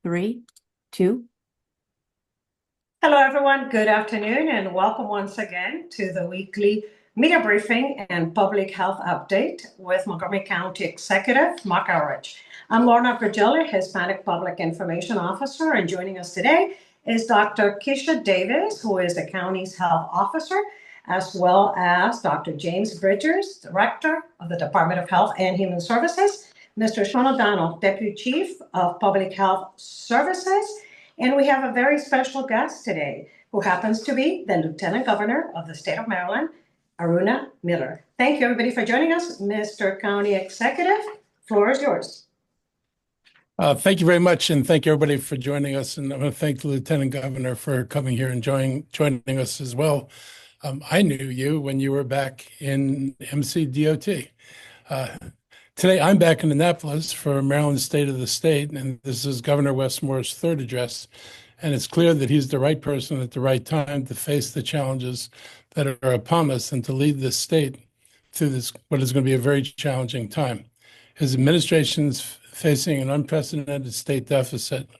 Three, two. Hello, everyone. Good afternoon, and welcome once again to the weekly media briefing and public health update with Montgomery County Executive Marc Elrich. I'm Lorna Virgilio, Hispanic Public Information Officer, and joining us today is Dr. Keisha Davis, who is the county's health officer, as well as Dr. James Bridgers, Director of the Department of Health and Human Services, Mr. Sean O'Donnell, Deputy Chief of Public Health Services, and we have a very special guest today who happens to be the Lieutenant Governor of the state of Maryland, Aruna Miller. Thank you, everybody, for joining us. Mr. County Executive, floor is yours. Thank you very much, and thank you, everybody, for joining us. And I want to thank the Lieutenant Governor for coming here and joining us as well. I knew you when you were back in MCDOT. Today, I'm back in Annapolis for Maryland State of the State, and this is Governor Westmore's third address. And it's clear that he's the right person at the right time to face the challenges that are upon us and to lead this state through this, what is going to be a very challenging time. His administration's facing an unprecedented state deficit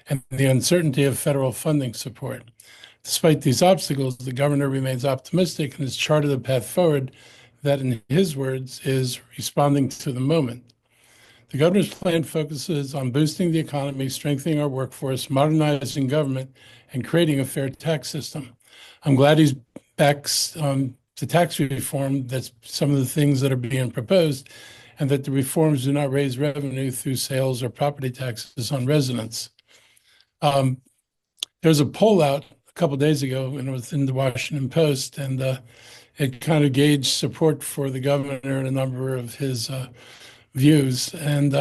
and the uncertainty of federal funding support. Despite these obstacles, the governor remains optimistic and has charted a path forward that, in his words, is responding to the moment. The governor's plan focuses on boosting the economy, strengthening our workforce, modernizing government, and creating a fair tax system. I'm glad he's back to tax reform. That's some of the things that are being proposed, and that the reforms do not raise revenue through sales or property taxes on residents. There's a poll out a couple of days ago, and it was in the Washington Post, and it kind of gauged support for the governor and a number of his views. And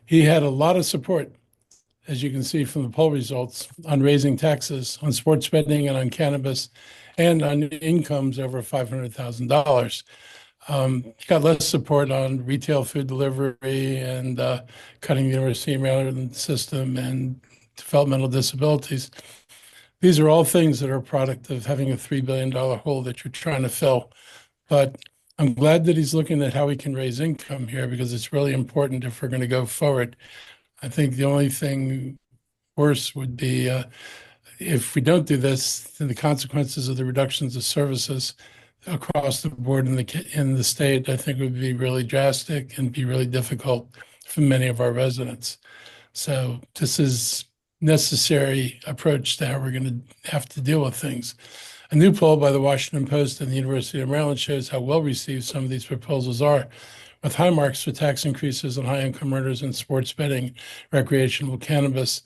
he had a lot of support, as you can see from the poll results, on raising taxes on sports betting and on cannabis and on incomes over $500,000. He got less support on retail food delivery and cutting the University of Maryland system and developmental disabilities. These are all things that are a product of having a $3 billion hole that you're trying to fill. But I'm glad that he's looking at how we can raise income here, because it's really important if we're going to go forward. I think the only thing worse would be if we don't do this, then the consequences of the reductions of services across the board in the state, I think, would be really drastic and be really difficult for many of our residents. So this is necessary approach to how we're going to have to deal with things. A new poll by the Washington Post and the University of Maryland shows how well received some of these proposals are, with high marks for tax increases on high-income earners in sports betting, recreational cannabis.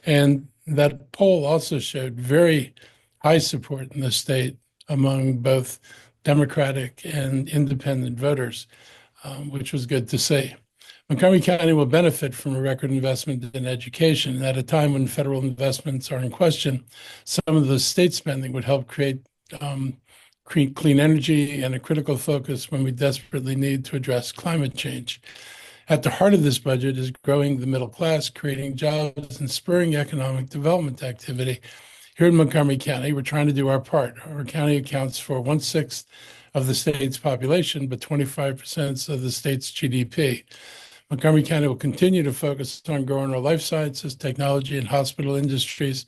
And that poll also showed very high support in the state among both Democratic and independent voters, which was good to see. Montgomery County will benefit from a record investment in education. At a time when federal investments are in question, some of the state spending would help create clean energy and a critical focus when we desperately need to address climate change. At the heart of this budget is growing the middle class, creating jobs, and spurring economic development activity. Here in Montgomery County, we're trying to do our part. Our county accounts for 1/6 of the state's population, but 25% of the state's GDP. Montgomery County will continue to focus on growing our life sciences, technology, and hospital industries,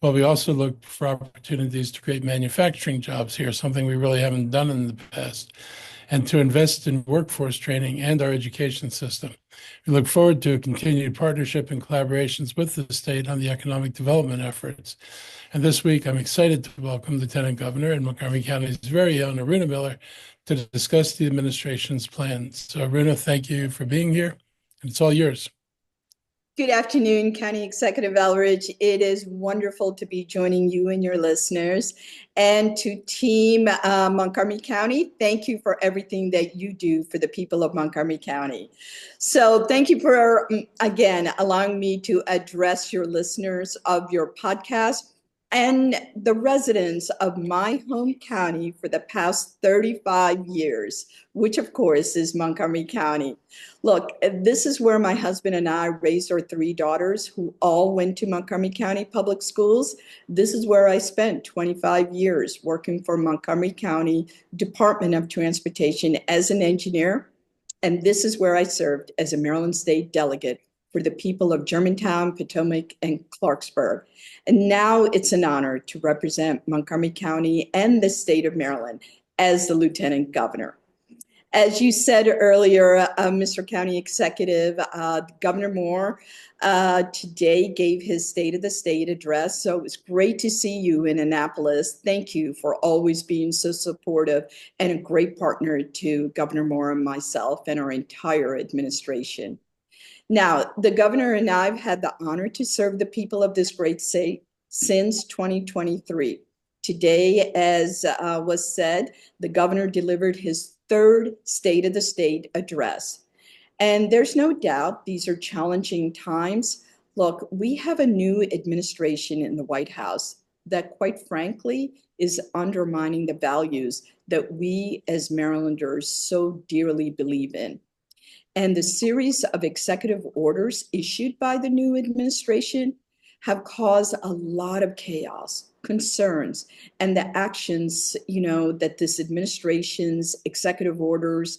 while we also look for opportunities to create manufacturing jobs here, something we really haven't done in the past, and to invest in workforce training and our education system. We look forward to a continued partnership and collaborations with the state on the economic development efforts. And this week, I'm excited to welcome Lieutenant Governor and Montgomery County's very own Aruna Miller to discuss the administration's plans. So Aruna, thank you for being here, and it's all yours. Good afternoon, County Executive Elrich. It is wonderful to be joining you and your listeners. And to Team Montgomery County, thank you for everything that you do for the people of Montgomery County. So thank you for, again, allowing me to address your listeners of your podcast and the residents of my home county for the past 35 years, which of course is Montgomery County. Look, this is where my husband and I raised our 3 daughters who all went to Montgomery County Public Schools. This is where I spent 25 years working for Montgomery County Department of Transportation as an engineer. And this is where I served as a Maryland State delegate for the people of Germantown, Potomac, and Clarksburg. And now it's an honor to represent Montgomery County and the state of Maryland as the Lieutenant Governor. As you said earlier, Mr. County Executive, Governor Moore today gave his State of the State address. So it was great to see you in Annapolis. Thank you for always being so supportive and a great partner to Governor Moore and myself and our entire administration. Now, the governor and I have had the honor to serve the people of this great state since 2023. Today, as was said, the governor delivered his third State of the State address. And there's no doubt these are challenging times. Look, we have a new administration in the White House that, quite frankly, is undermining the values that we as Marylanders so dearly believe in. And the series of executive orders issued by the new administration have caused a lot of chaos, concerns, and the actions, that this administration's executive orders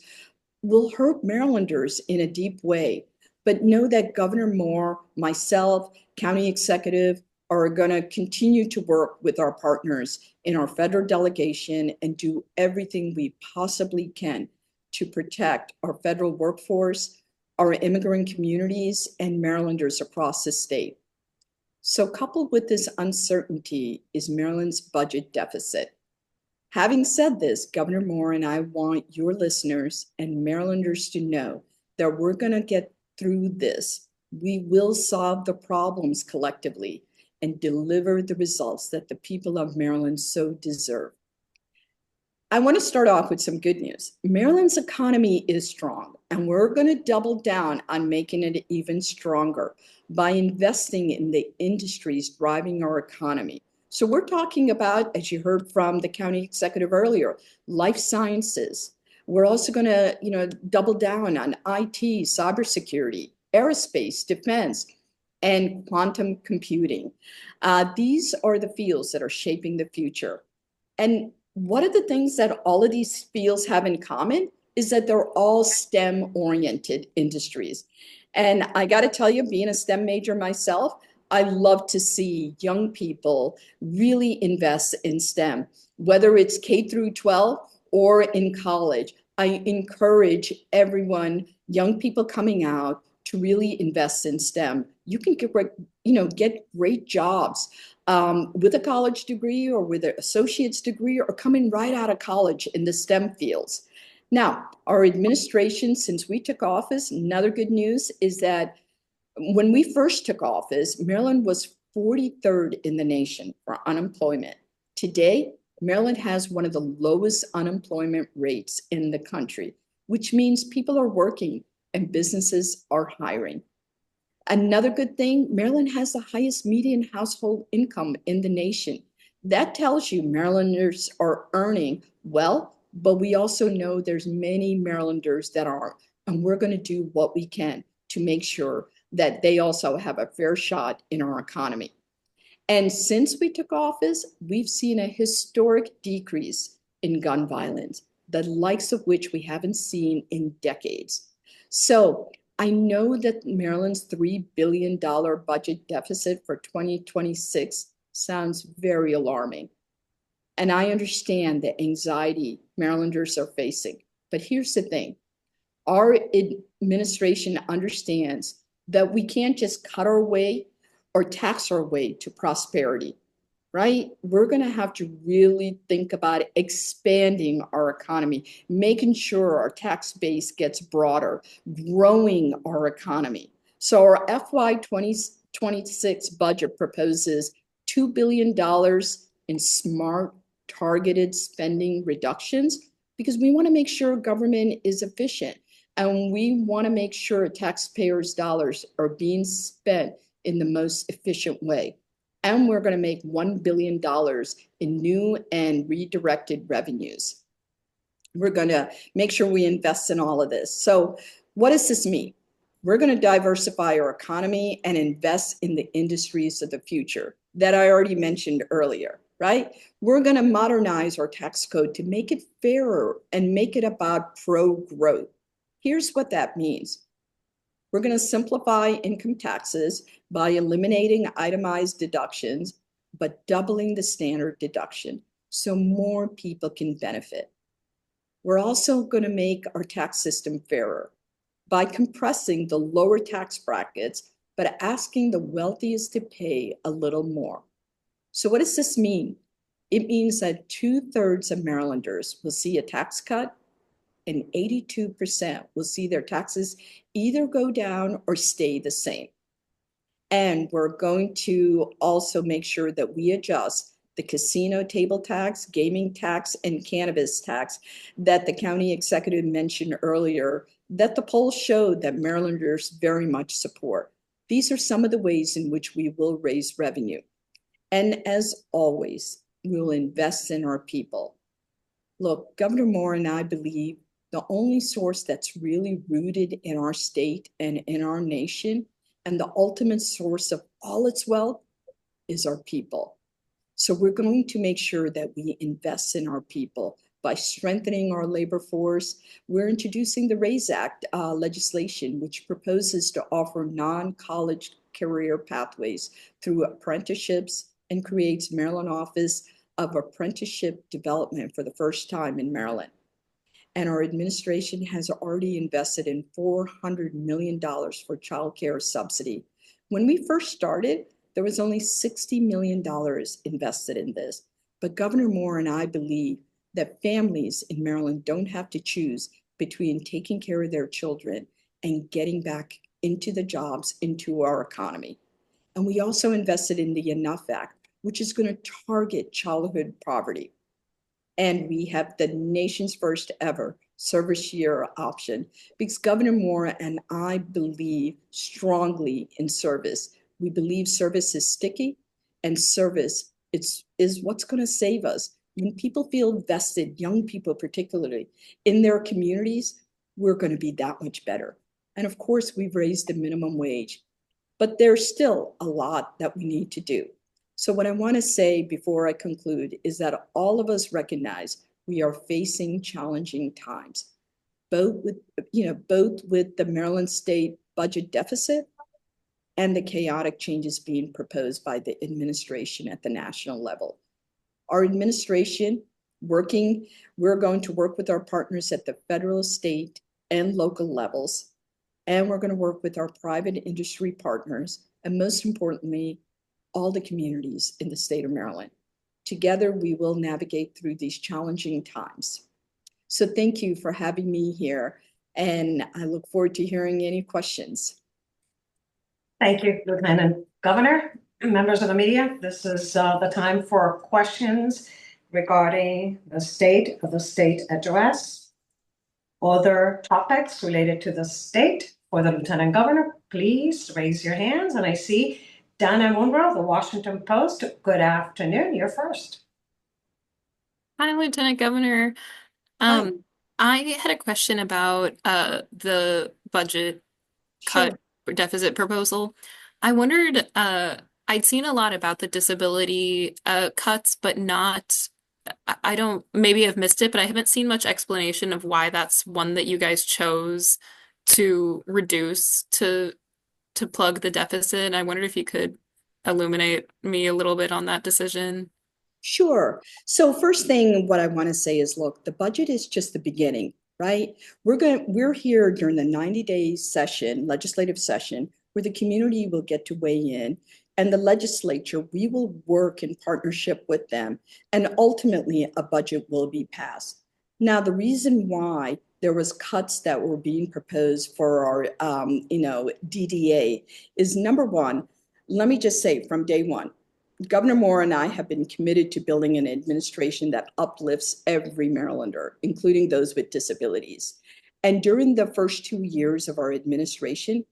will hurt Marylanders in a deep way. But know that Governor Moore, myself, County Executive, are going to continue to work with our partners in our federal delegation and do everything we possibly can to protect our federal workforce, our immigrant communities, and Marylanders across the state. So coupled with this uncertainty is Maryland's budget deficit. Having said this, Governor Moore and I want your listeners and Marylanders to know that we're going to get through this. We will solve the problems collectively and deliver the results that the people of Maryland so deserve. I want to start off with some good news. Maryland's economy is strong, and we're going to double down on making it even stronger by investing in the industries driving our economy. So we're talking about, as you heard from the county executive earlier, life sciences. We're also going to, double down on IT, cybersecurity, aerospace, defense, and quantum computing. These are the fields that are shaping the future. And one of the things that all of these fields have in common is that they're all STEM-oriented industries. And I got to tell you, being a STEM major myself, I love to see young people really invest in STEM, whether it's K through 12 or in college. I encourage everyone, young people coming out, to really invest in STEM. You can get great jobs with a college degree or with an associate's degree or coming right out of college in the STEM fields. Now, our administration, since we took office, another good news is that when we first took office, Maryland was 43rd in the nation for unemployment. Today, Maryland has one of the lowest unemployment rates in the country, which means people are working and businesses are hiring. Another good thing, Maryland has the highest median household income in the nation. That tells you Marylanders are earning well, but we also know there's many Marylanders that aren't, and we're going to do what we can to make sure that they also have a fair shot in our economy. And since we took office, we've seen a historic decrease in gun violence, the likes of which we haven't seen in decades. So I know that Maryland's $3 billion budget deficit for 2026 sounds very alarming. And I understand the anxiety Marylanders are facing. But here's the thing. Our administration understands that we can't just cut our way or tax our way to prosperity, right? We're going to have to really think about expanding our economy, making sure our tax base gets broader, growing our economy. So our FY 2026 budget proposes $2 billion in smart, targeted spending reductions because we want to make sure government is efficient and we want to make sure taxpayers' dollars are being spent in the most efficient way. And we're going to make $1 billion in new and redirected revenues. We're going to make sure we invest in all of this. So what does this mean? We're going to diversify our economy and invest in the industries of the future that I already mentioned earlier, right? We're going to modernize our tax code to make it fairer and make it about pro-growth. Here's what that means. We're going to simplify income taxes by eliminating itemized deductions, but doubling the standard deduction so more people can benefit. We're also going to make our tax system fairer by compressing the lower tax brackets, but asking the wealthiest to pay a little more. So what does this mean? It means that 2/3 of Marylanders will see a tax cut and 82% will see their taxes either go down or stay the same. And we're going to also make sure that we adjust the casino table tax, gaming tax, and cannabis tax that the county executive mentioned earlier, that the polls showed that Marylanders very much support. These are some of the ways in which we will raise revenue. And as always, we will invest in our people. Look, Governor Moore and I believe the only source that's really rooted in our state and in our nation, and the ultimate source of all its wealth, is our people. So we're going to make sure that we invest in our people by strengthening our labor force. We're introducing the RAISE Act legislation, which proposes to offer non-college career pathways through apprenticeships and creates Maryland Office of Apprenticeship Development for the first time in Maryland. And our administration has already invested in $400 million for child care subsidy. When we first started, there was only $60 million invested in this. But Governor Moore and I believe that families in Maryland don't have to choose between taking care of their children and getting back into the jobs, into our economy. And we also invested in the Enough Act, which is going to target childhood poverty. And we have the nation's first ever service year option because Governor Moore and I believe strongly in service. We believe service is sticky, and service is what's going to save us. When people feel vested, young people particularly, in their communities, we're going to be that much better. And of course, we've raised the minimum wage, but there's still a lot that we need to do. So what I want to say before I conclude is that all of us recognize we are facing challenging times, both with the Maryland state budget deficit and the chaotic changes being proposed by the administration at the national level. Our administration we're going to work with our partners at the federal, state, and local levels, and we're going to work with our private industry partners, and most importantly, all the communities in the state of Maryland. Together, we will navigate through these challenging times. So thank you for having me here, and I look forward to hearing any questions. Thank you, Lieutenant Governor. Members of the media, this is the time for questions regarding the state of the state address. Other topics related to the state for the Lieutenant Governor, please raise your hands. And I see Dana Munro, the Washington Post. Good afternoon. You're first. Hi, Lieutenant Governor. Hi. I had a question about the budget cut deficit proposal. I wondered, I'd seen a lot about the disability cuts, but not, I don't, maybe I've missed it, but I haven't seen much explanation of why that's one that you guys chose to reduce to plug the deficit. I wondered if you could illuminate me a little bit on that decision. Sure. So first thing, what I want to say is, look, the budget is just the beginning, right? We're here during the 90-day session, legislative session, where the community will get to weigh in, and the legislature, we will work in partnership with them, and ultimately a budget will be passed. Now, the reason why there was cuts that were being proposed for our, DDA is, number one, let me just say from day one, Governor Moore and I have been committed to building an administration that uplifts every Marylander, including those with disabilities. And during the first 2 years of our administration,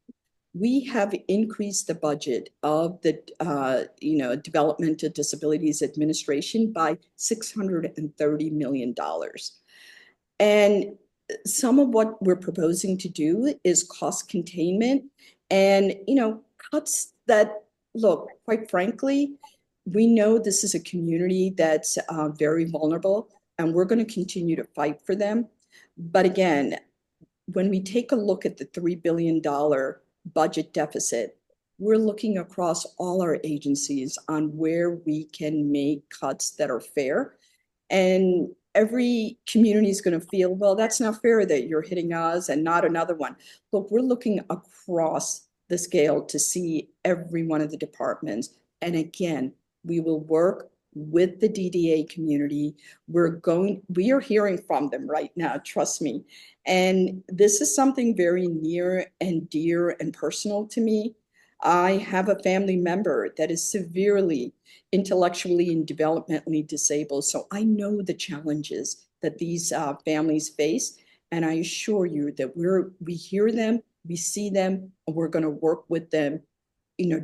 we have increased the budget of the Development of Disabilities Administration by $630 million. And some of what we're proposing to do is cost containment and cuts that, look, quite frankly, we know this is a community that's very vulnerable, and we're going to continue to fight for them. But again, when we take a look at the $3 billion budget deficit, we're looking across all our agencies on where we can make cuts that are fair. And every community is going to feel, well, that's not fair that you're hitting us and not another one. Look, we're looking across the scale to see every one of the departments. And again, we will work with the DDA community. We are hearing from them right now, trust me. And this is something very near and dear and personal to me. I have a family member that is severely intellectually and developmentally disabled. So I know the challenges that these families face. And I assure you that we hear them, we see them, and we're going to work with them,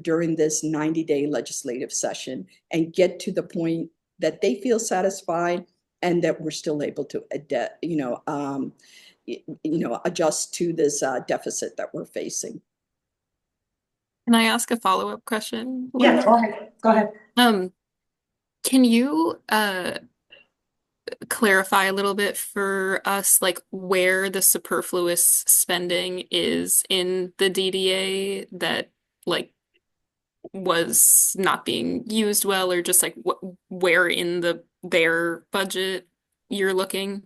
during this 90-day legislative session and get to the point that they feel satisfied and that we're still able to adjust to this deficit that we're facing. Can I ask a follow-up question, Yeah, Lorna? go ahead. Go ahead. Can you clarify a little bit for us, like where the superfluous spending is in the DDA that like was not being used well, or just like where in their budget you're looking?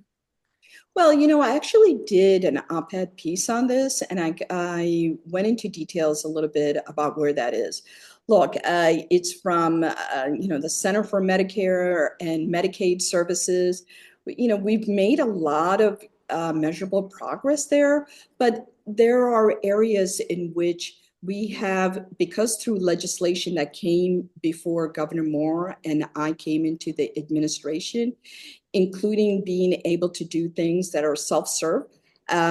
Well, I actually did an op-ed piece on this, and I went into details a little bit about where that is. Look, it's from the Center for Medicare and Medicaid Services. We've made a lot of measurable progress there, but there are areas in which we have, because through legislation that came before Governor Moore and I came into the administration, including being able to do things that are self-serve. I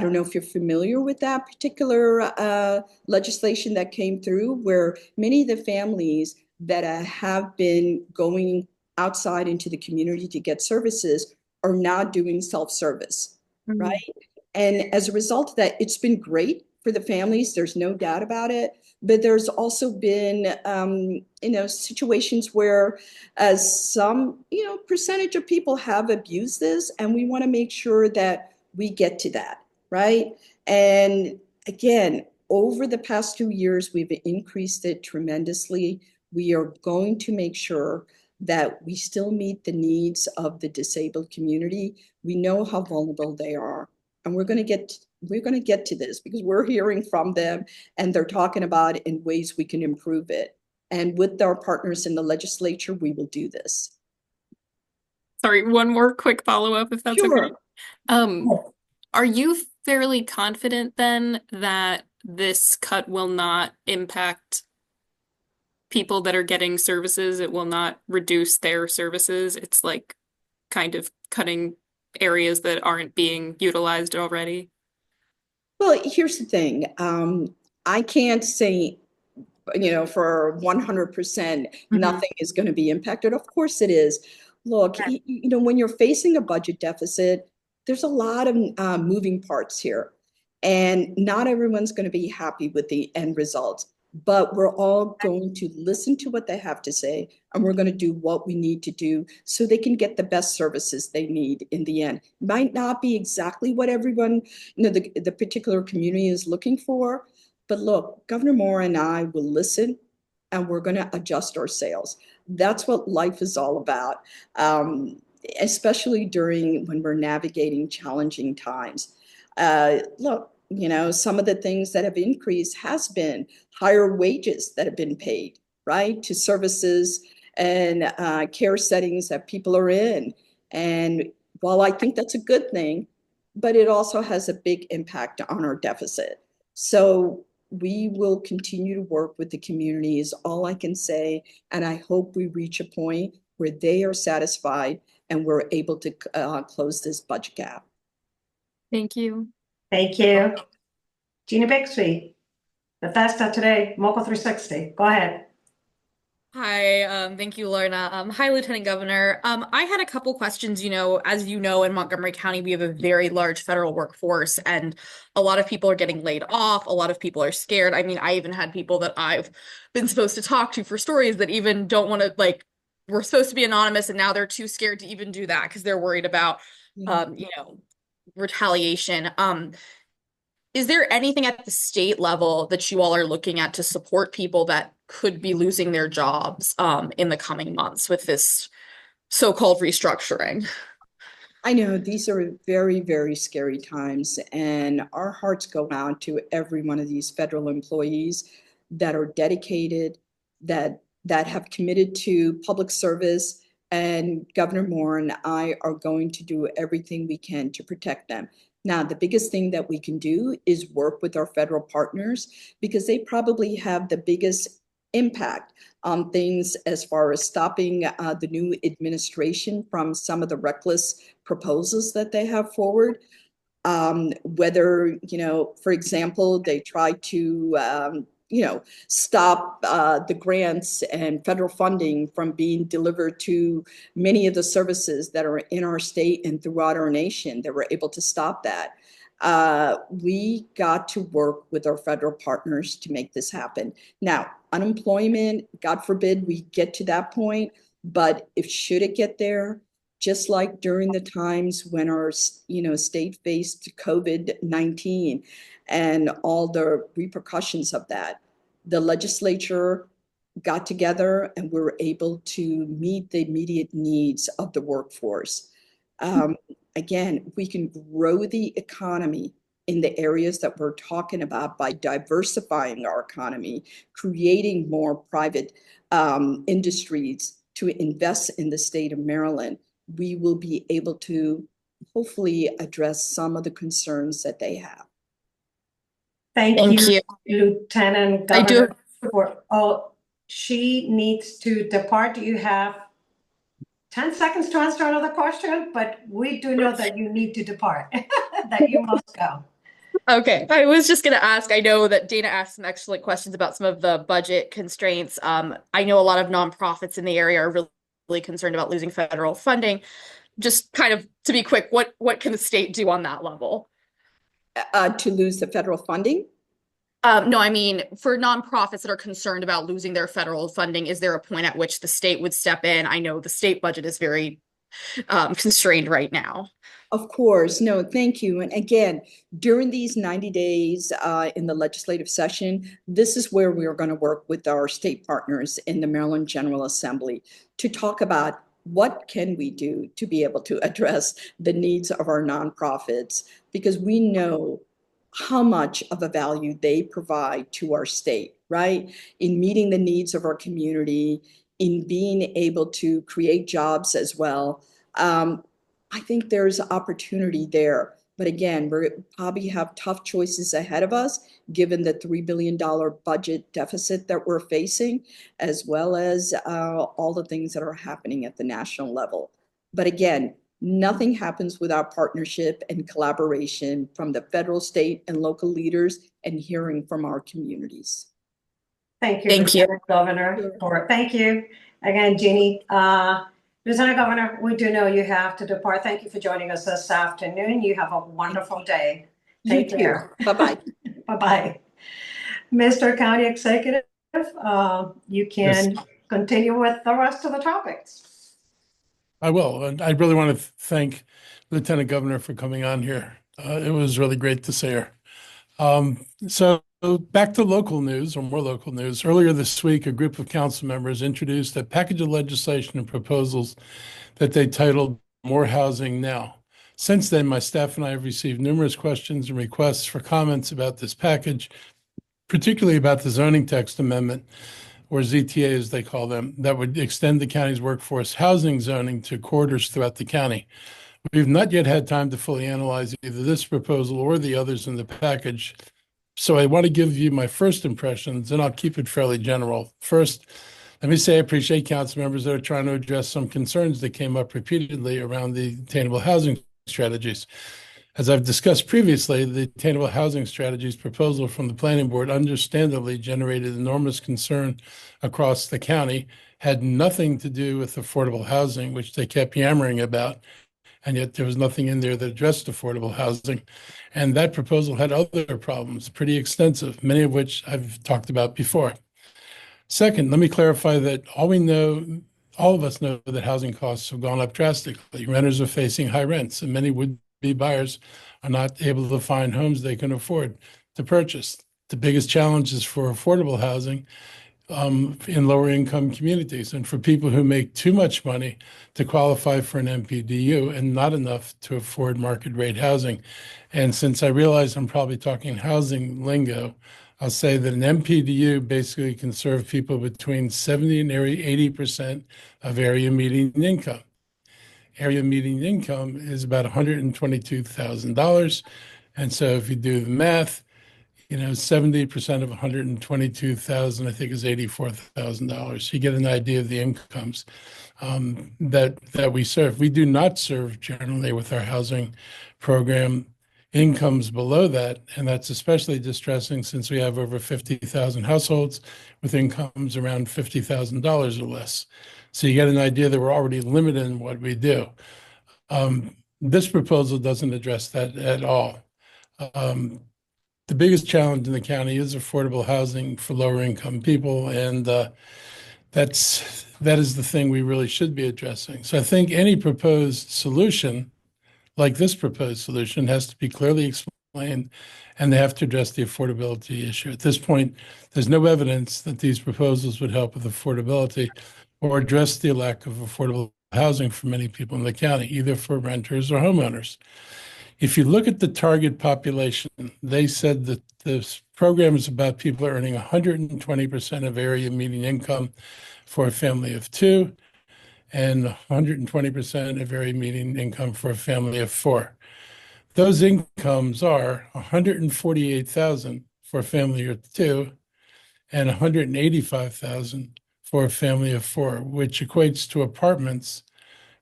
don't know if you're familiar with that particular legislation that came through, where many of the families that have been going outside into the community to get services are now doing self-service, Mhm. right? And as a result of that, it's been great for the families. There's no doubt about it. But there's also been, situations where some, percentage of people have abused this, and we want to make sure that we get to that, right? And again, over the past 2 years, we've increased it tremendously. We are going to make sure that we still meet the needs of the disabled community. We know how vulnerable they are, and we're going to get to this because we're hearing from them, and they're talking about in ways we can improve it. And with our partners in the legislature, we will do this. Sorry, one more quick follow-up if that's okay. Sure. Um, are you fairly confident then that this cut will not impact people that are getting services? It will not reduce their services. It's like kind of cutting areas that aren't being utilized already. Well, here's the thing. I can't say, for 100% Hmm. nothing is going to be impacted. Of course it is. Look, when you're facing a budget deficit, there's a lot of moving parts here, and not everyone's going to be happy with the end results. But we're all going to listen to what they have to say, and we're going to do what we need to do so they can get the best services they need in the end. Might not be exactly what everyone, the particular community is looking for, but look, Governor Moore and I will listen, and we're going to adjust our sails. That's what life is all about, especially during when we're navigating challenging times. Look, some of the things that have increased has been higher wages that have been paid, right, to services and care settings that people are in. And while I think that's a good thing, but it also has a big impact on our deficit. So we will continue to work with the community is all I can say. And I hope we reach a point where they are satisfied and we're able to close this budget gap. Thank you. Thank you. Gina Bixby, Bethesda Today, Mocha 360. Go ahead. Hi, thank you, Lorna. Hi, Lieutenant Governor. I had a couple questions. As you know, in Montgomery County, we have a very large federal workforce, and a lot of people are getting laid off. A lot of people are scared. I mean, I even had people that I've been supposed to talk to for stories that even don't want to, like, we're supposed to be anonymous, and now they're too scared to even do that because they're worried about, Yeah. retaliation. is there anything at the state level that you all are looking at to support people that could be losing their jobs in the coming months with this so-called restructuring? I know these are very, very scary times, and our hearts go out to every one of these federal employees that are dedicated, that have committed to public service. And Governor Moore and I are going to do everything we can to protect them. Now, the biggest thing that we can do is work with our federal partners because they probably have the biggest impact on things as far as stopping the new administration from some of the reckless proposals that they have forward. Whether, for example, they try to, stop the grants and federal funding from being delivered to many of the services that are in our state and throughout our nation. They were able to stop that. We got to work with our federal partners to make this happen. Now, unemployment, God forbid we get to that point, but if should it get there, just like during the times when our state faced COVID-19 and all the repercussions of that, the legislature got together and we were able to meet the immediate needs of the workforce. Again, we can grow the economy in the areas that we're talking about by diversifying our economy, creating more private industries to invest in the state of Maryland. We will be able to hopefully address some of the concerns that they have. Thank Thank you, you. Lieutenant I do. Governor. Oh, she needs to depart. You have 10 seconds to answer another question, but we do know that you need to depart, that you must go. Okay, I was just going to ask. I know that Dana asked some excellent questions about some of the budget constraints. I know a lot of nonprofits in the area are really concerned about losing federal funding. Just kind of to be quick, what can the state do on that level? To lose the federal funding? No, I mean, for nonprofits that are concerned about losing their federal funding, is there a point at which the state would step in? I know the state budget is very constrained right now. Of course. No, thank you. And again, during these 90 days in the legislative session, this is where we are going to work with our state partners in the Maryland General Assembly to talk about what can we do to be able to address the needs of our nonprofits, because we know how much of a value they provide to our state, right? In meeting the needs of our community, in being able to create jobs as well. I think there's opportunity there. But again, we probably have tough choices ahead of us, given the $3 billion budget deficit that we're facing, as well as all the things that are happening at the national level. But again, nothing happens without partnership and collaboration from the federal, state, and local leaders and hearing from our communities. Thank you, Thank you. Lieutenant Governor. Thank you again, Jeannie. Lieutenant Governor, we do know you have to depart. Thank you for joining us this afternoon. You have a wonderful day. Take care. Bye-bye. Bye-bye. Mr. County Executive, you can continue with the rest of the topics. I will. And I really want to thank Lieutenant Governor for coming on here. It was really great to see her. So back to local news, or more local news. Earlier this week, a group of council members introduced a package of legislation and proposals that they titled More Housing Now. Since then, my staff and I have received numerous questions and requests for comments about this package, particularly about the zoning text amendment, or ZTA as they call them, that would extend the county's workforce housing zoning to corridors throughout the county. We've not yet had time to fully analyze either this proposal or the others in the package. So I want to give you my first impressions, and I'll keep it fairly general. First, let me say I appreciate council members that are trying to address some concerns that came up repeatedly around the attainable housing strategies. As I've discussed previously, the attainable housing strategies proposal from the planning board understandably generated enormous concern across the county, had nothing to do with affordable housing, which they kept yammering about. And yet there was nothing in there that addressed affordable housing. And that proposal had other problems, pretty extensive, many of which I've talked about before. Second, let me clarify that all of us know that housing costs have gone up drastically. Renters are facing high rents, and many would-be buyers are not able to find homes they can afford to purchase. The biggest challenge is for affordable housing in lower income communities and for people who make too much money to qualify for an MPDU and not enough to afford market rate housing. And since I realize I'm probably talking housing lingo, I'll say that an MPDU basically can serve people between 70 and 80% of area median income. Area median income is about $122,000. And so if you do the math, 70% of 122,000, I think, is $84,000. You get an idea of the incomes that we serve. We do not serve generally with our housing program incomes below that, and that's especially distressing since we have over 50,000 households with incomes around $50,000 or less. So you get an idea that we're already limited in what we do. This proposal doesn't address that at all. The biggest challenge in the county is affordable housing for lower income people, and that is the thing we really should be addressing. So I think any proposed solution, like this proposed solution, has to be clearly explained, and they have to address the affordability issue. At this point, there's no evidence that these proposals would help with affordability or address the lack of affordable housing for many people in the county, either for renters or homeowners. If you look at the target population, they said that this program is about people earning 120% of area median income for a family of two and 120% of area median income for a family of four. Those incomes are 148,000 for a family of two and 185,000 for a family of four, which equates to apartments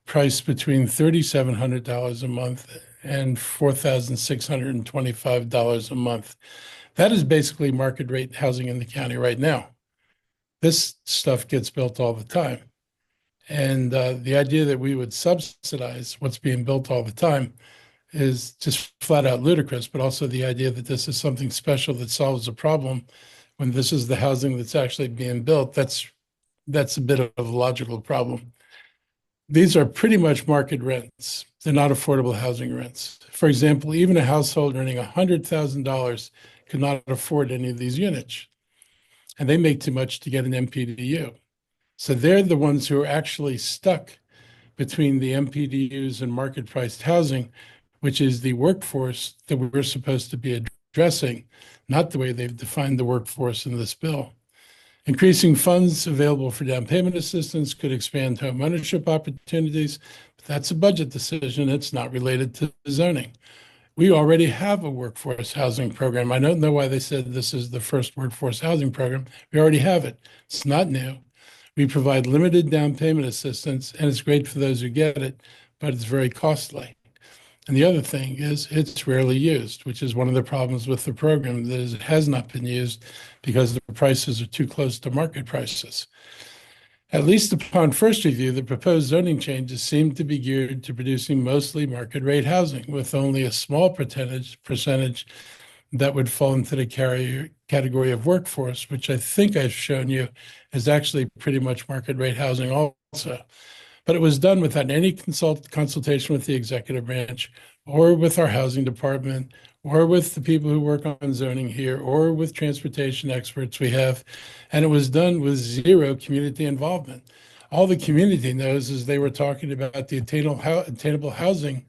priced between $3,700 a month and $4,625 a month. That is basically market rate housing in the county right now. This stuff gets built all the time. And the idea that we would subsidize what's being built all the time is just flat out ludicrous, but also the idea that this is something special that solves a problem when this is the housing that's actually being built, that's a bit of a logical problem. These are pretty much market rents. They're not affordable housing rents. For example, even a household earning $100,000 could not afford any of these units, and they make too much to get an MPDU. So they're the ones who are actually stuck between the MPDUs and market priced housing, which is the workforce that we're supposed to be addressing, not the way they've defined the workforce in this bill. Increasing funds available for down payment assistance could expand home ownership opportunities, but that's a budget decision. It's not related to zoning. We already have a workforce housing program. I don't know why they said this is the first workforce housing program. We already have it. It's not new. We provide limited down payment assistance, and it's great for those who get it, but it's very costly. And the other thing is it's rarely used, which is one of the problems with the program, that is it has not been used because the prices are too close to market prices. At least upon first review, the proposed zoning changes seem to be geared to producing mostly market rate housing, with only a small percentage that would fall into the category of workforce, which I think I've shown you is actually pretty much market rate housing also. But it was done without any consultation with the executive branch or with our housing department or with the people who work on zoning here or with transportation experts we have. And it was done with zero community involvement. All the community knows is they were talking about the attainable housing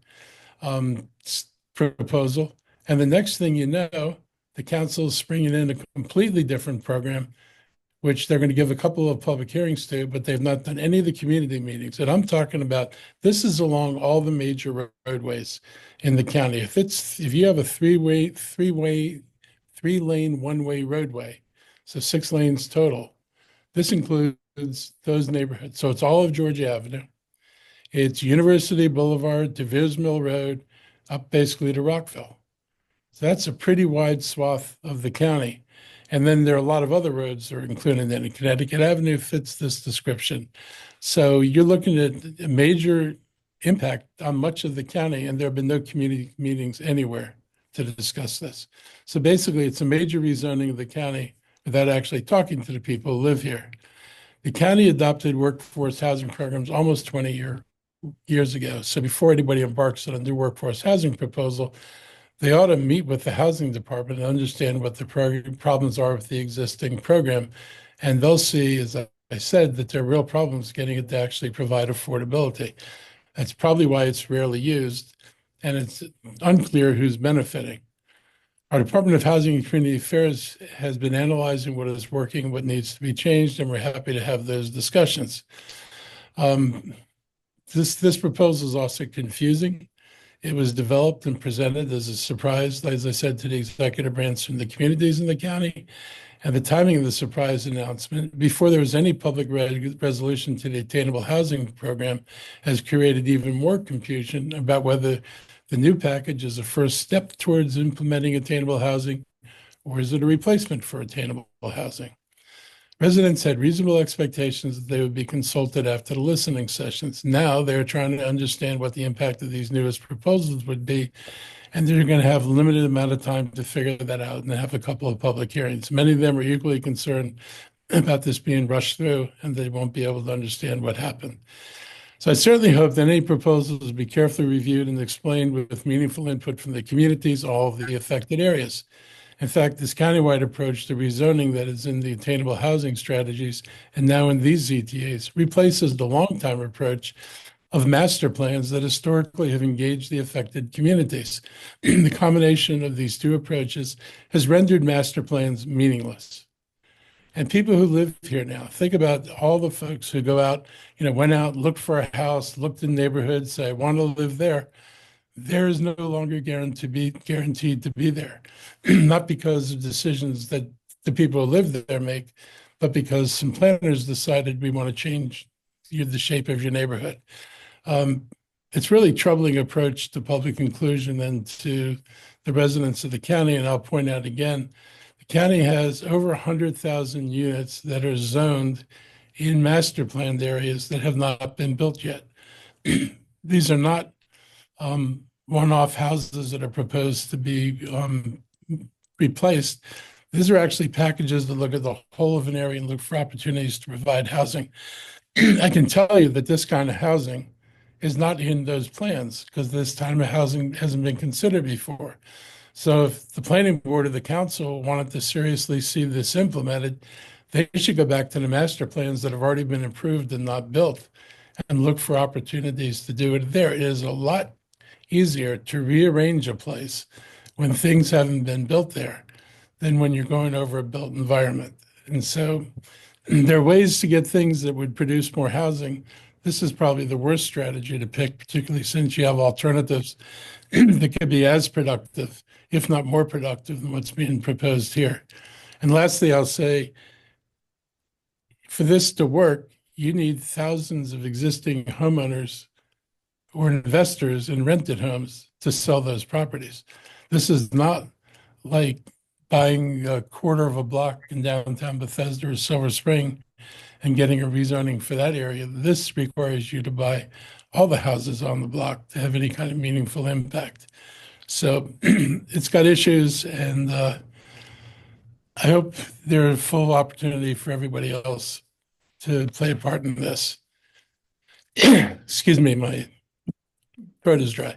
proposal. And the next thing you know, the council is springing in a completely different program, which they're going to give a couple of public hearings to, but they've not done any of the community meetings. And I'm talking about, this is along all the major roadways in the county. If you have a three-lane, one-way roadway, so 6 lanes total, this includes those neighborhoods. So it's all of Georgia Avenue. It's University Boulevard to Viers Mill Road, up basically to Rockville. So that's a pretty wide swath of the county. And then there are a lot of other roads that are included in it. Connecticut Avenue fits this description. So you're looking at a major impact on much of the county, and there have been no community meetings anywhere to discuss this. So basically, it's a major rezoning of the county without actually talking to the people who live here. The county adopted workforce housing programs almost 20 years years ago. So before anybody embarks on a new workforce housing proposal, they ought to meet with the housing department and understand what the problems are with the existing program. And they'll see, as I said, that there are real problems getting it to actually provide affordability. That's probably why it's rarely used, and it's unclear who's benefiting. Our Department of Housing and Community Affairs has been analyzing what is working, what needs to be changed, and we're happy to have those discussions. This proposal is also confusing. It was developed and presented as a surprise, as I said, to the executive branch and the communities in the county. And the timing of the surprise announcement, before there was any public resolution to the Attainable Housing Program, has created even more confusion about whether the new package is a first step towards implementing attainable housing, or is it a replacement for attainable housing? Residents had reasonable expectations that they would be consulted after the listening sessions. Now they're trying to understand what the impact of these newest proposals would be, and they're going to have a limited amount of time to figure that out and have a couple of public hearings. Many of them are equally concerned about this being rushed through, and they won't be able to understand what happened. So I certainly hope that any proposals be carefully reviewed and explained with meaningful input from the communities, all of the affected areas. In fact, this countywide approach to rezoning that is in the attainable housing strategies and now in these ZTAs replaces the longtime approach of master plans that historically have engaged the affected communities. The combination of these two approaches has rendered master plans meaningless. And people who live here now, think about all the folks who go out, went out, looked for a house, looked in neighborhoods, say, I want to live there. There is no longer guaranteed to be there, not because of decisions that the people who live there make, but because some planners decided we want to change the shape of your neighborhood. It's really troubling approach to public inclusion and to the residents of the county. And I'll point out again, the county has over 100,000 units that are zoned in master planned areas that have not been built yet. These are not one-off houses that are proposed to be replaced. These are actually packages that look at the whole of an area and look for opportunities to provide housing. I can tell you that this kind of housing is not in those plans because this kind of housing hasn't been considered before. So if the planning board or the council wanted to seriously see this implemented, they should go back to the master plans that have already been approved and not built and look for opportunities to do it there. It is a lot easier to rearrange a place when things haven't been built there than when you're going over a built environment. And so there are ways to get things that would produce more housing. This is probably the worst strategy to pick, particularly since you have alternatives that could be as productive, if not more productive than what's being proposed here. And lastly, I'll say, for this to work, you need thousands of existing homeowners or investors in rented homes to sell those properties. This is not like buying a quarter of a block in downtown Bethesda or Silver Spring and getting a rezoning for that area. This requires you to buy all the houses on the block to have any kind of meaningful impact. So it's got issues, and I hope there's full opportunity for everybody else to play a part in this. Excuse me, my throat is dry.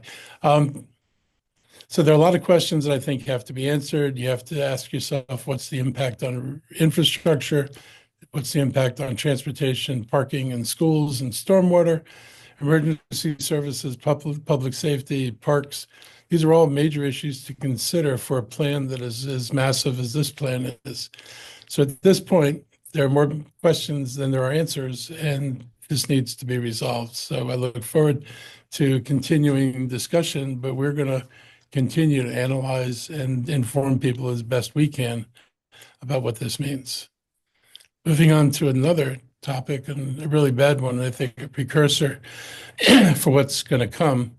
So there are a lot of questions that I think have to be answered. You have to ask yourself, what's the impact on infrastructure? What's the impact on transportation, parking, and schools and stormwater, emergency services, public safety, parks? These are all major issues to consider for a plan that is as massive as this plan is. So at this point, there are more questions than there are answers, and this needs to be resolved. So I look forward to continuing discussion, but we're going to continue to analyze and inform people as best we can about what this means. Moving on to another topic, and a really bad one, I think a precursor for what's going to come.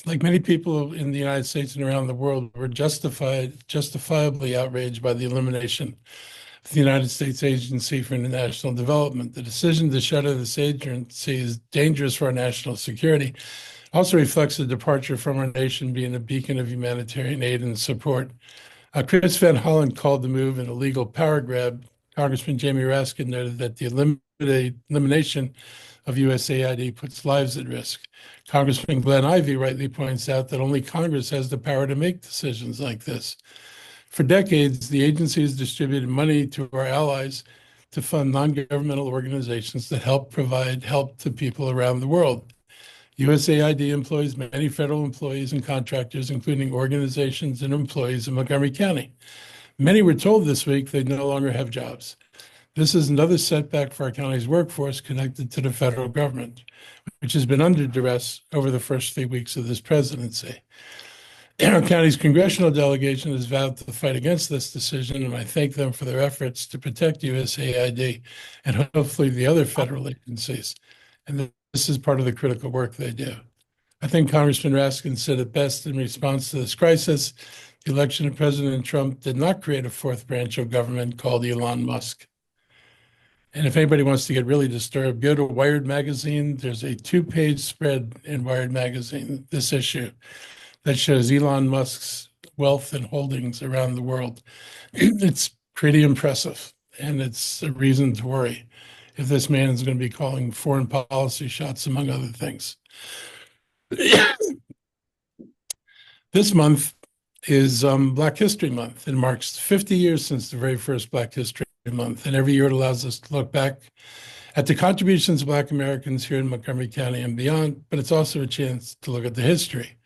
Like many people in the United States and around the world, we're justifiably outraged by the elimination of the United States Agency for International Development. The decision to shutter this agency is dangerous for our national security. Also reflects a departure from our nation being a beacon of humanitarian aid and support. Chris Van Hollen called the move an illegal power grab. Congressman Jamie Raskin noted that the elimination of USAID puts lives at risk. Congressman Glenn Ivey rightly points out that only Congress has the power to make decisions like this. For decades, the agency has distributed money to our allies to fund non-governmental organizations that help provide help to people around the world. USAID employs many federal employees and contractors, including organizations and employees in Montgomery County. Many were told this week they no longer have jobs. This is another setback for our county's workforce connected to the federal government, which has been under duress over the first 3 weeks of this presidency. Our county's congressional delegation has vowed to fight against this decision, and I thank them for their efforts to protect USAID and hopefully the other federal agencies. And this is part of the critical work they do. I think Congressman Raskin said it best in response to this crisis. The election of President Trump did not create a fourth branch of government called Elon Musk. And if anybody wants to get really disturbed, go to Wired Magazine. There's a 2-page spread in Wired Magazine, this issue, that shows Elon Musk's wealth and holdings around the world. It's pretty impressive, and it's a reason to worry if this man is going to be calling foreign policy shots, among other things. This month is Black History Month. It marks 50 years since the very first Black History Month, and every year it allows us to look back at the contributions of Black Americans here in Montgomery County and beyond, but it's also a chance to look at the history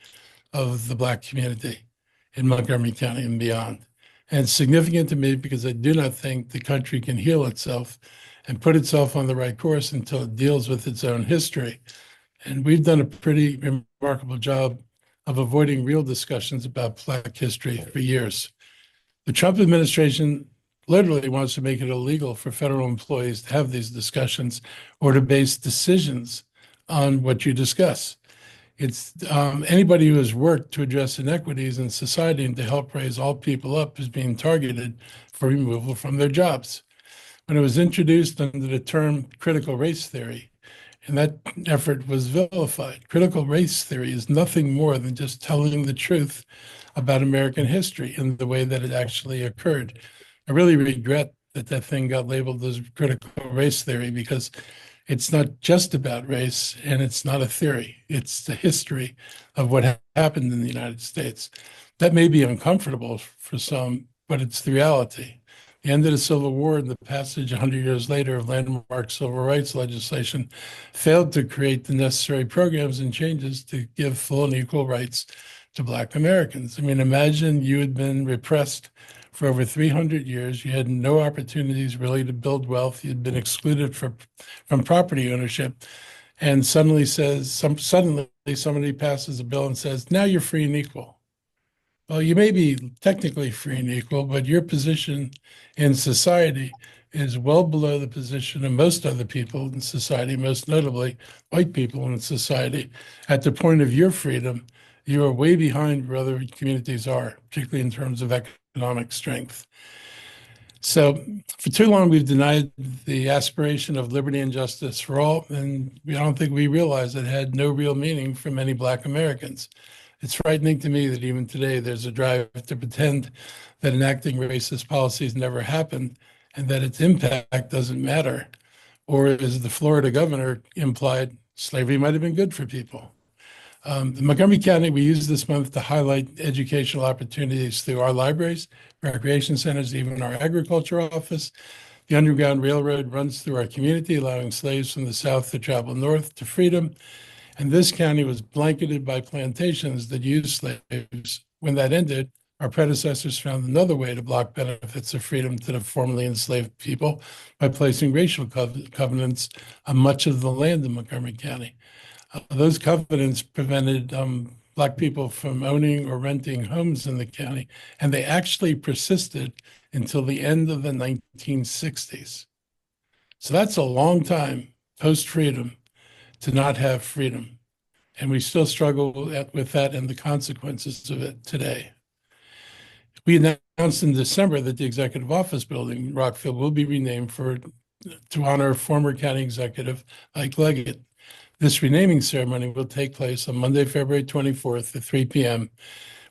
of the Black community in Montgomery County and beyond. And it's significant to me because I do not think the country can heal itself and put itself on the right course until it deals with its own history. And we've done a pretty remarkable job of avoiding real discussions about Black history for years. The Trump administration literally wants to make it illegal for federal employees to have these discussions or to base decisions on what you discuss. It's anybody who has worked to address inequities in society and to help raise all people up is being targeted for removal from their jobs. When it was introduced under the term critical race theory, and that effort was vilified. Critical race theory is nothing more than just telling the truth about American history in the way that it actually occurred. I really regret that that thing got labeled as critical race theory because it's not just about race and it's not a theory. It's the history of what happened in the United States. That may be uncomfortable for some, but it's the reality. The end of the Civil War and the passage 100 years later of landmark civil rights legislation failed to create the necessary programs and changes to give full and equal rights to Black Americans. I mean, imagine you had been repressed for over 300 years. You had no opportunities really to build wealth. You'd been excluded from property ownership. And suddenly somebody passes a bill and says, now you're free and equal. Well, you may be technically free and equal, but your position in society is well below the position of most other people in society, most notably white people in society. At the point of your freedom, you are way behind where other communities are, particularly in terms of economic strength. So for too long, we've denied the aspiration of liberty and justice for all, and I don't think we realized it had no real meaning for many Black Americans. It's frightening to me that even today there's a drive to pretend that enacting racist policies never happened and that its impact doesn't matter. Or as the Florida governor implied, slavery might have been good for people. In Montgomery County, we use this month to highlight educational opportunities through our libraries, recreation centers, even our agriculture office. The Underground Railroad runs through our community, allowing slaves from the South to travel north to freedom. And this county was blanketed by plantations that used slaves. When that ended, our predecessors found another way to block benefits of freedom to the formerly enslaved people by placing racial covenants on much of the land in Montgomery County. Those covenants prevented Black people from owning or renting homes in the county, and they actually persisted until the end of the 1960s. So that's a long time post-freedom to not have freedom. And we still struggle with that and the consequences of it today. We announced in December that the Executive Office Building in Rockville will be renamed to honor former county executive Ike Leggett. This renaming ceremony will take place on Monday, February 24th at 3 p.m.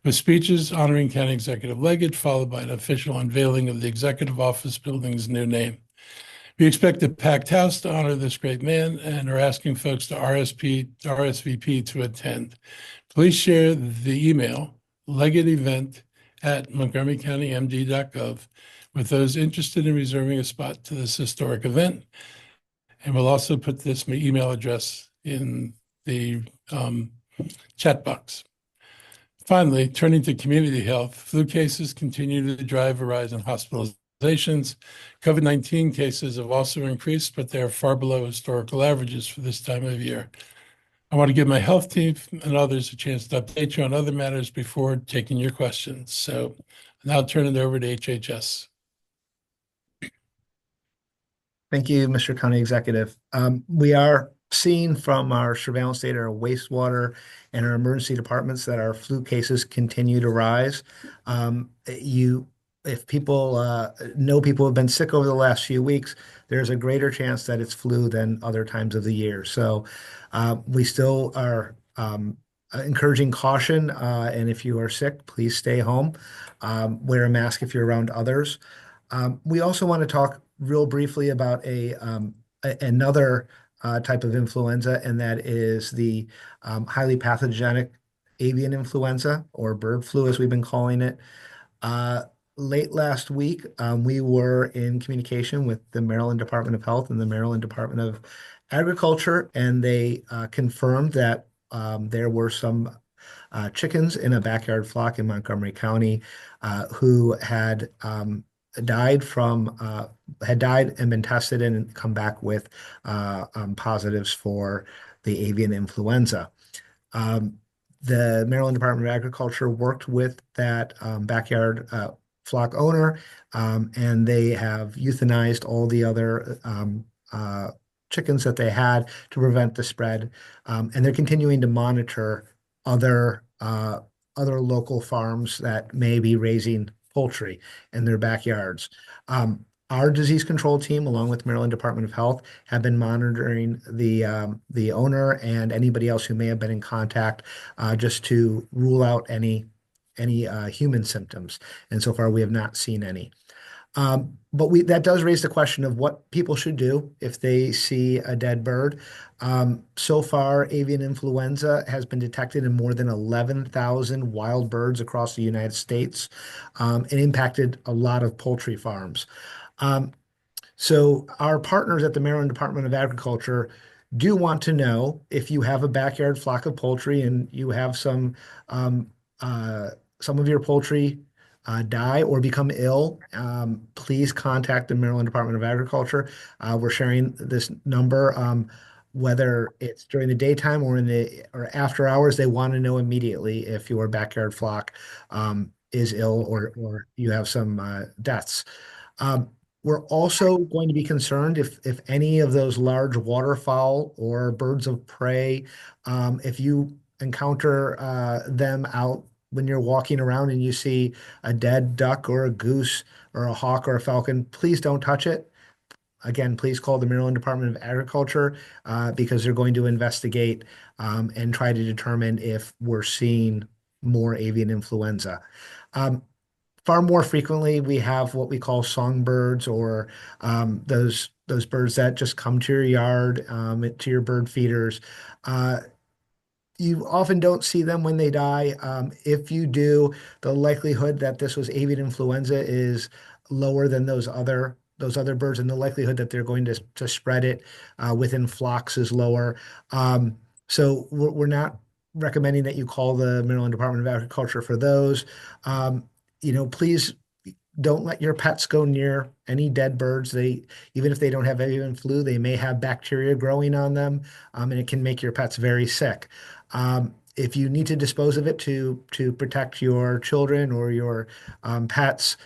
with speeches honoring County Executive Leggett, followed by an official unveiling of the Executive Office Building's new name. We expect a packed house to honor this great man and are asking folks to RSVP to attend. Please share the email legateevent@montgomerycountymd.gov with those interested in reserving a spot to this historic event. And we'll also put this email address in the chat box. Finally, turning to community health, flu cases continue to drive a rise in hospitalizations. COVID-19 cases have also increased, but they are far below historical averages for this time of year. I want to give my health team and others a chance to update you on other matters before taking your questions. So now I'll turn it over to HHS. Thank you, Mr. County Executive. We are seeing from our surveillance data, our wastewater and our emergency departments that our flu cases continue to rise. If people know people have been sick over the last few weeks, there's a greater chance that it's flu than other times of the year. So we still are encouraging caution. And if you are sick, please stay home. Wear a mask if you're around others. We also want to talk real briefly about another type of influenza, and that is the highly pathogenic avian influenza, or bird flu, as we've been calling it. Late last week, we were in communication with the Maryland Department of Health and the Maryland Department of Agriculture, and they confirmed that there were some chickens in a backyard flock in Montgomery County who had died and been tested and come back with positives for the avian influenza. The Maryland Department of Agriculture worked with that backyard flock owner, and they have euthanized all the other chickens that they had to prevent the spread. And they're continuing to monitor other local farms that may be raising poultry in their backyards. Our disease control team, along with Maryland Department of Health, have been monitoring the owner and anybody else who may have been in contact, just to rule out any human symptoms. And so far, we have not seen any. But that does raise the question of what people should do if they see a dead bird. So far, avian influenza has been detected in more than 11,000 wild birds across the United States, and impacted a lot of poultry farms. So our partners at the Maryland Department of Agriculture do want to know if you have a backyard flock of poultry and you have some of your poultry die or become ill, please contact the Maryland Department of Agriculture. We're sharing this number, whether it's during the daytime or after hours. They want to know immediately if your backyard flock is ill or you have some deaths. We're also going to be concerned if any of those large waterfowl or birds of prey, if you encounter them out when you're walking around and you see a dead duck or a goose or a hawk or a falcon, please don't touch it. Again, please call the Maryland Department of Agriculture because they're going to investigate and try to determine if we're seeing more avian influenza. Far more frequently, we have what we call songbirds, or those birds that just come to your yard, to your bird feeders. You often don't see them when they die. If you do, the likelihood that this was avian influenza is lower than those other birds, and the likelihood that they're going to spread it within flocks is lower. So we're not recommending that you call the Maryland Department of Agriculture for those. Please don't let your pets go near any dead birds. Even if they don't have avian flu, they may have bacteria growing on them, and it can make your pets very sick. If you need to dispose of it to protect your children or your pets,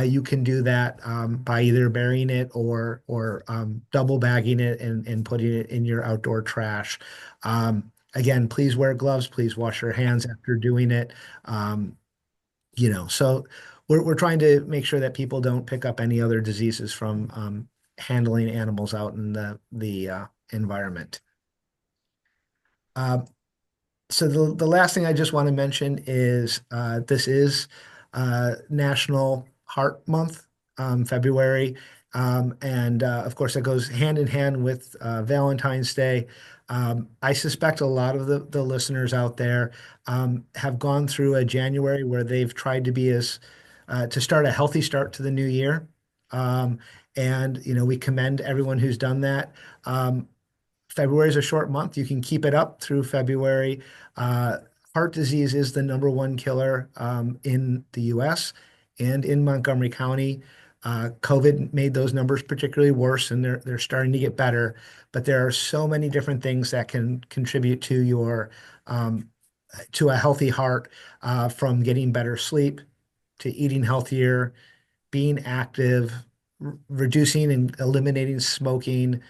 you can do that by either burying it or double bagging it and putting it in your outdoor trash. Again, please wear gloves. Please wash your hands after doing it. So we're trying to make sure that people don't pick up any other diseases from handling animals out in the environment. So the last thing I just want to mention is this is National Heart Month, February. Of course, that goes hand in hand with Valentine's Day. I suspect a lot of the listeners out there have gone through a January where they've tried to be to start a healthy start to the new year. Um, we commend everyone who's done that. February is a short month. You can keep it up through February. Uh, Heart disease is the number one killer in the US and in Montgomery County. COVID made those numbers particularly worse, and they're starting to get better. But there are so many different things that can contribute to your to a healthy heart, from getting better sleep to eating healthier, being active, reducing and eliminating smoking.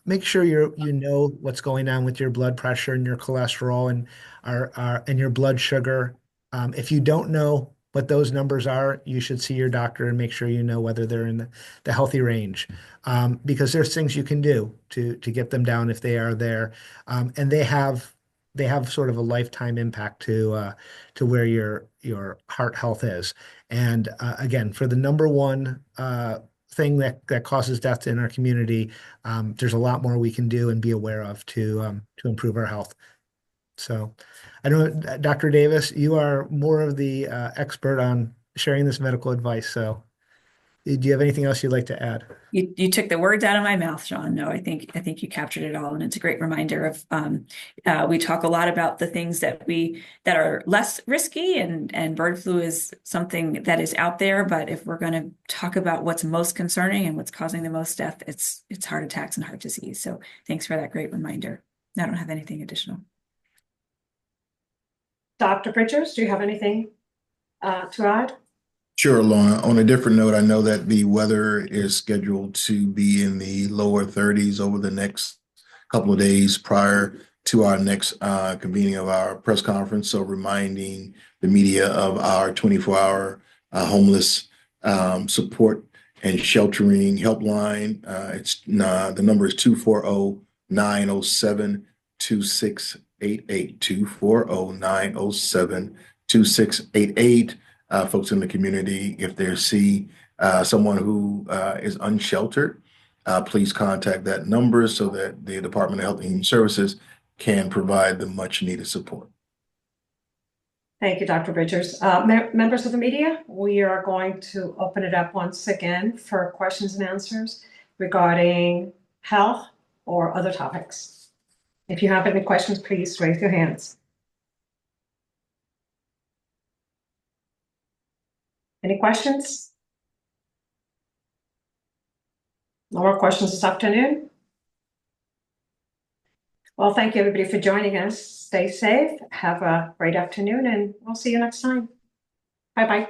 Make sure you know what's going on with your blood pressure and your cholesterol and your blood sugar. If you don't know what those numbers are, you should see your doctor and make sure you know whether they're in the healthy range. Because there's things you can do to get them down if they are there. And they have sort of a lifetime impact to where your heart health is. And again, for the number one thing that causes death in our community, there's a lot more we can do and be aware of to improve our health. So, I don't know, Dr. Davis, you are more of the expert on sharing this medical advice. So, do you have anything else you'd like to add? You took the words out of my mouth, Sean. No, I think you captured it all, and it's a great reminder of we talk a lot about the things that are less risky, and bird flu is something that is out there. But if we're going to talk about what's most concerning and what's causing the most death, it's heart attacks and heart disease. So thanks for that great reminder. I don't have anything additional. Dr. Bridgers, do you have anything to add? Sure, Lorna. On a different note, I know that the weather is scheduled to be in the lower 30s over the next couple of days prior to our next convening of our press conference. So reminding the media of our 24-hour homeless support and sheltering helpline. The number is 240-907-2688, 240-907-2688. Folks in the community, if they see someone who is unsheltered, please contact that number so that the Department of Health and Human Services can provide the much needed support. Thank you, Dr. Bridgers. Members of the media, we are going to open it up once again for questions and answers regarding health or other topics. If you have any questions, please raise your hands. Any questions? No more questions this afternoon? Well, thank you everybody for joining us. Stay safe, have a great afternoon, and we'll see you next time. Bye-bye.